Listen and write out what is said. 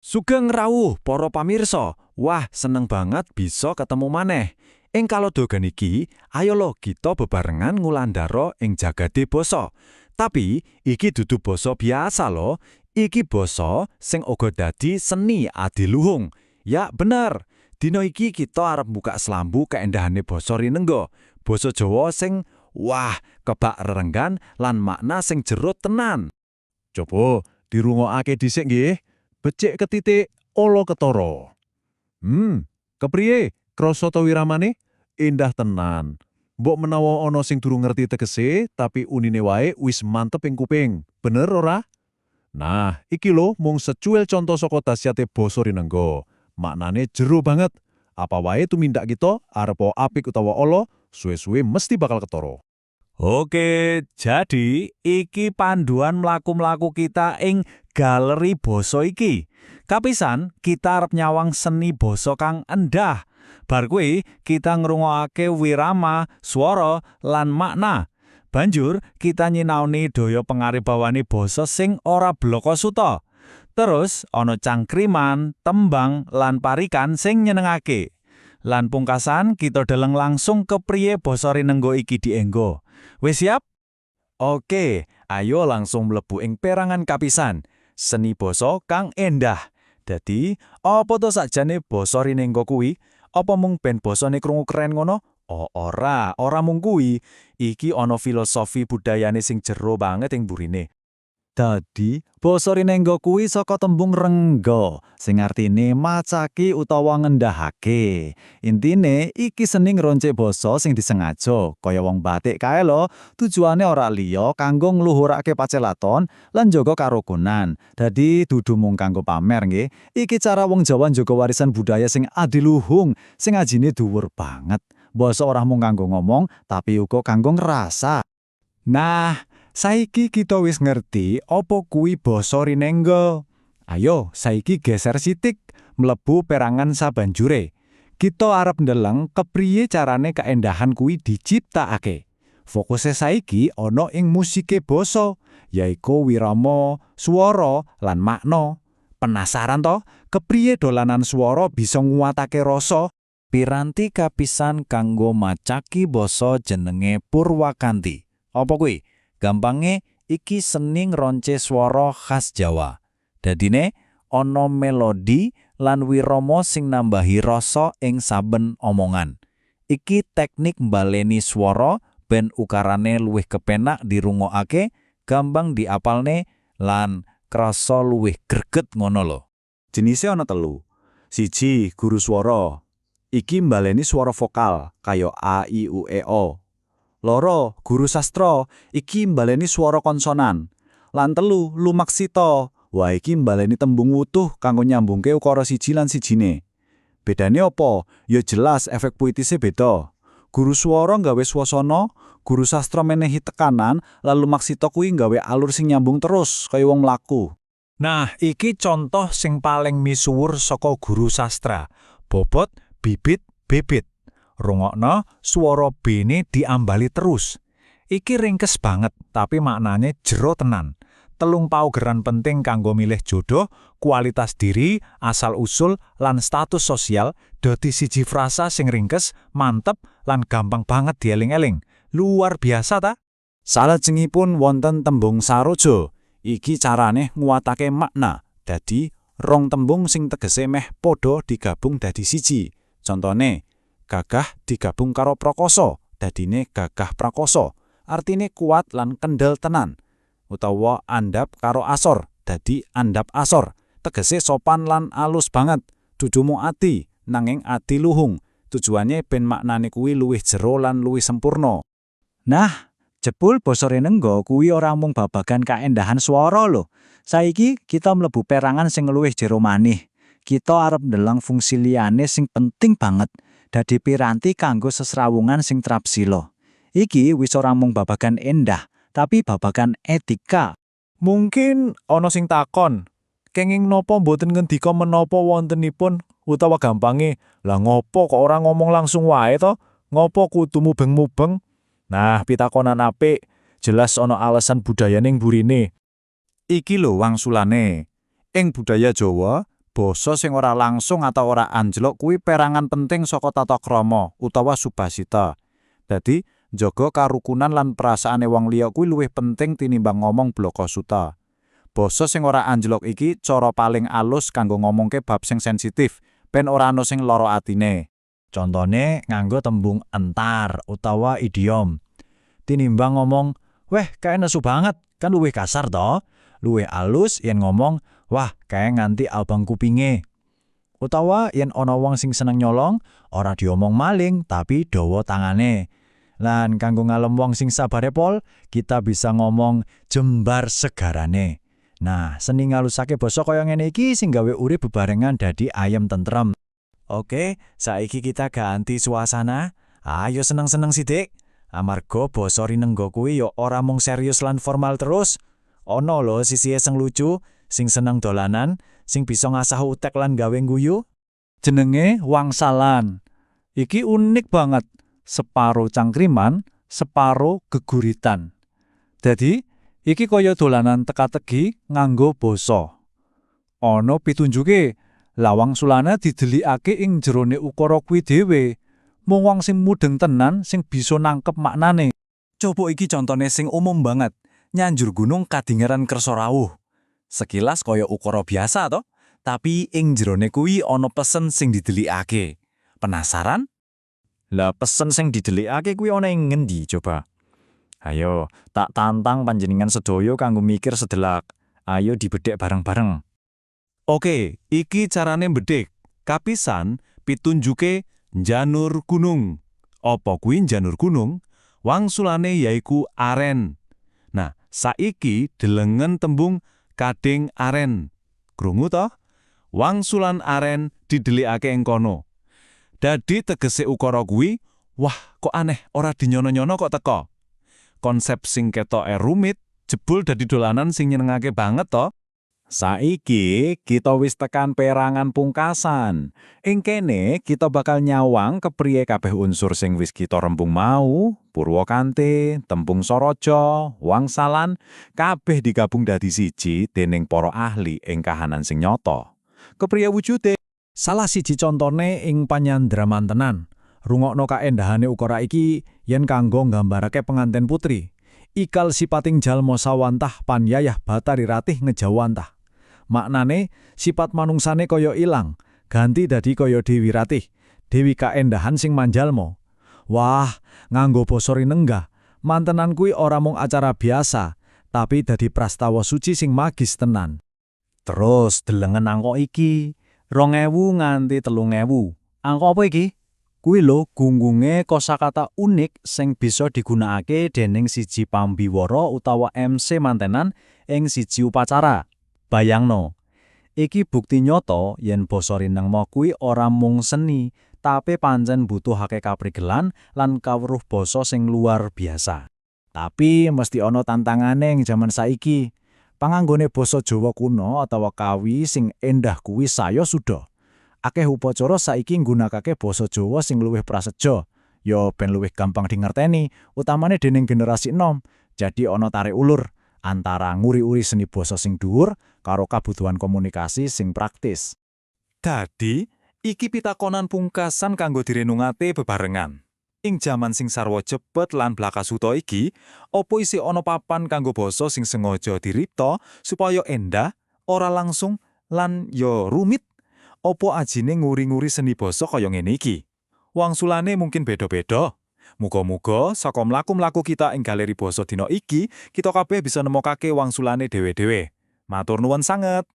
Sugeng rawuh para pamirsa. Wah, seneng banget bisa ketemu maneh. Ing kalodogan iki, ayo lo kita bebarengan ngulandara ing jagade basa. Tapi iki dudu basa biasa lo. Iki basa sing uga dadi seni adiluhung. Ya bener. Dina iki kita arep buka selambu kaendahane basa rinengga. Basa Jawa sing wah, kebak rerenggan lan makna sing jero tenan. Coba dirungokake dhisik nggih. Becik ketitik ala ketara. Kepriye? Krasa ta wiramane? Endah tenan. Mbok menawa ana sing durung ngerti tegese, tapi unine wae wis mantep ing kuping. Bener ora? Nah, iki lho mung secuil conto saka dasyate basa rinengga. Maknane jero banget. Apa wae tumindak kita arep apik utawa ala, suwe-suwe mesti bakal ketara. Oke, jadi iki panduan mlaku-mlaku kita ing galeri basa iki. Kapisan, kita arep nyawang seni basa kang endah. Bar kuwi kita ngrungokake wirama, swara, lan makna. Banjur kita nyinaoni daya pangaribawane basa sing ora bloko suta. Terus ana cangkriman, tembang, lan parikan sing nyenengake. Lan pungkasan kita deleng langsung kepriye basa rinengga iki dienggo. Wis siap? Oke, ayo langsung mlebu ing perangan kapisan. Seni basa kang endah. Dadi, apa to sakjane basa rinengga kuwi? Apa mung ben basane krungu keren ngono? Oh, ora mung kuwi. Iki ana filosofi budayane sing jero banget ing burine. Dadi, basa rinengga kuwi saka tembung rengga, sing artine macaki utawa ngendahake. Intine iki seni ngroncik basa sing disengaja, kaya wong batik kae lho, tujuane ora liya kanggo ngluhurake pacelaton lan njaga karukunan. Dadi dudu mung kanggo pamer nggih. Iki cara wong Jawa njaga warisan budaya sing adiluhung, sing ajine dhuwur banget. Basa ora mung kanggo ngomong, tapi uga kanggo ngrasa. Nah, saiki kita wis ngerti apa kuwi basa rinengga. Ayo, saiki geser sitik mlebu perangan sabanjure. Kita arep ndeleng kepriye carane kaendahan kuwi diciptakake. Fokuse saiki ana ing musike basa, yaiku wirama, swara, lan makna. Penasaran to? Kepriye dolanan swara bisa nguwatake rasa? Piranti kapisan kanggo macaki basa jenenge Purwakanti. Apa kuwi? Gampange iki seni ngronce swara khas Jawa. Dadine ana melodi lan wirama sing nambahi rasa ing saben omongan. Iki teknik mbaleni swara ben ukarane luwih kepenak dirungokake, gampang diapalne lan krasa luwih greget ngono lho. Jenise ana 3. 1. Guru swara. Iki mbaleni swara vokal kaya a, i, u, e, o. 2. Guru sastra, iki mbaleni swara konsonan. Lan 3. Lumaksita, wah iki mbaleni tembung wutuh kanggo nyambungke ukara siji lan sijine. Bedane apa? Ya jelas efek puitisé beda. Guru swara nggawe swasana, guru sastra menehi tekanan, lan lumaksita kuwi nggawe alur sing nyambung terus kaya wong mlaku. Nah, iki contoh sing paling misuwur saka guru sastra. Bobot, bibit, bebit. Rungokno swara B-ne diambali terus. Iki ringkes banget, tapi maknane jero tenan. 3 paugeran penting kanggo milih jodoh, kualitas diri, asal-usul, lan status sosial, dadi siji frasa sing ringkes, mantep, lan gampang banget dieling-eling. Luar biasa ta? Salajengipun wonten tembung saroja. Iki carane nguwatake makna. Dadi, 2 tembung sing tegese meh padha digabung dadi siji. Contone, gagah digabung karo prakoso, dadine gagah prakoso. Artine kuat lan kendel tenan. Utawa andap karo asor, dadi andap asor. Tegese sopan lan alus banget. Dudu mung ati, nanging adiluhung. Tujuane ben maknane kuwi luwih jero lan luwih sempurna. Nah, jebul basa rinengga kuwi ora mung babagan kaendahan swara lho. Saiki kita mlebu perangan sing luwih jero manih. Kita arep ndeleng fungsi liyane sing penting banget. Dadi piranti kanggo sesrawungan sing trapsila. Iki wis ora mung babagan endah, tapi babagan etika. Mungkin ana sing takon, kenging napa mboten ngendika menapa wontenipun utawa gampange, lah ngopo kok ora ngomong langsung wae to? Ngopo kudu mubeng-mubeng? Nah, pitakonan apik, jelas ana alasan budaya ning burine. Iki lho wangsulane. Ing budaya Jawa, Basa sing ora langsung atau ora anjlok kuwi perangan penting saka tata krama utawa subasita. Dadi, njaga karukunan lan perasaane wong liya kuwi luwih penting tinimbang ngomong blokasuta. Basa sing ora anjlok iki cara paling alus kanggo ngomongke bab sing sensitif, ben ora ana sing lara atine. Contone nganggo tembung entar utawa idiom. Tinimbang ngomong, "Weh, kae nesu banget," kan luwih kasar toh. Luwih alus yen ngomong, "Wah, kae nganti abang kupinge." Utawa yen ana wong sing seneng nyolong, ora diomong maling tapi dawa tangane. Lan kanggo ngalem wong sing sabare pol, kita bisa ngomong jembar segarane. Nah, seni ngalusake basa kaya ngene iki sing gawe urip bebarengan dadi ayem tentrem. Oke, saiki kita ganti suasana. Ayo seneng-seneng sithik. Amarga basa rinengga kuwi ya ora mung serius lan formal terus. Ono lho sisihe sing lucu, sing seneng dolanan, sing bisa ngasah utek lan gawe guyu. Jenenge wangsalan. Iki unik banget. Separo cangkriman, separo geguritan. Dadi, iki kaya dolanan teka-teki nganggo basa. Ana pitunjuke, lawang sulane didelikake ing jerone ukara kuwi dhewe. Mung wong sing mudeng tenan sing bisa nangkep maknane. Coba iki contone sing umum banget. Nyanjur gunung kadingeran kersa rawuh. Sekilas kaya ukara biasa to, tapi ing jerone kuwi ana pesen sing didelikake. Penasaran? Lah pesen sing didelikake kuwi ana ing ngendi coba? Ayo, tak tantang panjenengan sedaya kanggo mikir sedelak. Ayo dibedhek bareng-bareng. Oke, iki carane mbedhek. Kapisan pitunjuke njanur gunung. Apa kuwi njanur gunung? Wangsulane yaiku aren. Nah, saiki delengen tembung kading aren. Krungu toh? Wangsulan aren didelikake ing kono. Dadi tegese ukara kuwi, wah kok aneh ora dinyono-nyono kok teko. Konsep sing ketoke rumit jebul dadi dolanan sing nyenengake banget toh. Saiki kita wis tekan perangan pungkasan. Ing kene kita bakal nyawang kepriye kabeh unsur sing wis kita rembung mau, Purwakante, tembung soroja, wangsalan, kabeh digabung dadi siji dening para ahli ing kahanan sing nyata. Kepriye wujude? Salah siji contone ing panyandraman tenan. Rungokno kaendahane ukara iki yen kanggo nggambarake penganten putri. Ikal sipating jalma sawantah panyayah Batari Ratih ngejawantah. Maknane sifat manungsane kaya ilang, ganti dadi kaya Dewi Ratih, Dewi kaendahan sing manjalma. Wah, nganggo basa rinenggah, mantenan kuwi ora mung acara biasa, tapi dadi prastawa suci sing magis tenan. Terus delengen angka iki, 2000 nganti 3000. Angka apa iki? Kuwi lho gunggunge kosakata unik sing bisa digunakake dening siji pambiwara utawa MC mantenan ing siji upacara. Bayangno, iki bukti nyata yen basa rinengma kuwi ora mung seni, tapi pancen butuhake kaprigelan lan kawruh basa sing luar biasa. Tapi mesti ana tantangane ing jaman saiki. Panganggone basa Jawa kuno utawa Kawi sing endah kuwi saya suda. Akeh upacara saiki nggunakake basa Jawa sing luwih prasaja, ya ben luwih gampang dingerteni, utamane dening generasi enom. Jadi ana tarik ulur antara nguri-uri seni basa sing dhuwur karo kabutuhan komunikasi sing praktis. Dadi, iki pitakonan pungkasan kanggo direnungate bebarengan. Ing jaman sing sarwa cepet lan blakasuta iki, opo isih ana papan kanggo basa sing sengaja diripta supaya endah, ora langsung lan ya rumit? Opo ajine nguri-nguri seni basa kaya ngene iki? Wangsulane mungkin beda-beda. Muga-muga saka mlaku-mlaku kita ing galeri basa dina iki, kita kabeh bisa nemokake wangsulane dhewe-dhewe. Matur nuwun sanget.